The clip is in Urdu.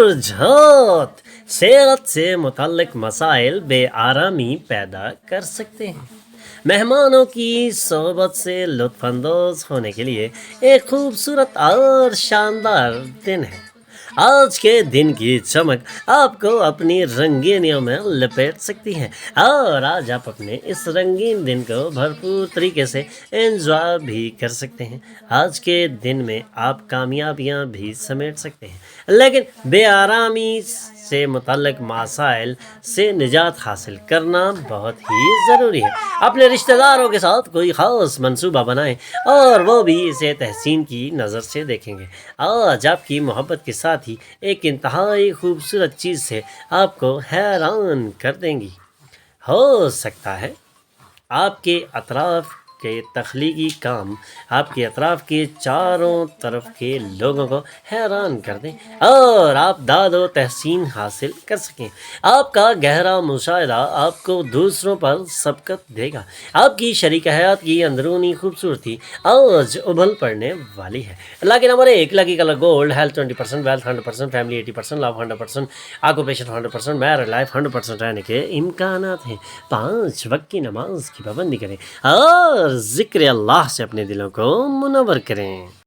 پرجھات صحت سے متعلق مسائل بے آرامی پیدا کر سکتے ہیں۔ مہمانوں کی صحبت سے لطف اندوز ہونے کے لیے ایک خوبصورت اور شاندار دن ہے۔ آج کے دن کی چمک آپ کو اپنی رنگینیوں میں لپیٹ سکتی ہے، اور آج آپ اپنے اس رنگین دن کو بھرپور طریقے سے انجوائے بھی کر سکتے ہیں۔ آج کے دن میں آپ کامیابیاں بھی سمیٹ سکتے ہیں، لیکن بے آرامی سے متعلق مسائل سے نجات حاصل کرنا بہت ہی ضروری ہے۔ اپنے رشتہ داروں کے ساتھ کوئی خاص منصوبہ بنائیں اور وہ بھی اسے تحسین کی نظر سے دیکھیں گے۔ آج آپ کی محبت کے ساتھ ہی ایک انتہائی خوبصورت چیز سے آپ کو حیران کر دیں گی۔ ہو سکتا ہے آپ کے اطراف کے تخلیقی کام آپ کے اطراف کے چاروں طرف کے لوگوں کو حیران کر دیں اور آپ داد و تحسین حاصل کر سکیں۔ آپ کا گہرا مشاہدہ آپ کو دوسروں پر سبقت دے گا۔ آپ کی شریک حیات کی اندرونی خوبصورتی آج ابھل پڑنے والی ہے۔ لیکن ہمارے ایک lucky colour gold, health 20%، wealth 100%، family 80%، love 100%، occupation 100%، married life 100% رہنے کے امکانات ہیں۔ 5 وقت کی نماز کی پابندی کریں اور ذکر اللہ سے اپنے دلوں کو منور کریں۔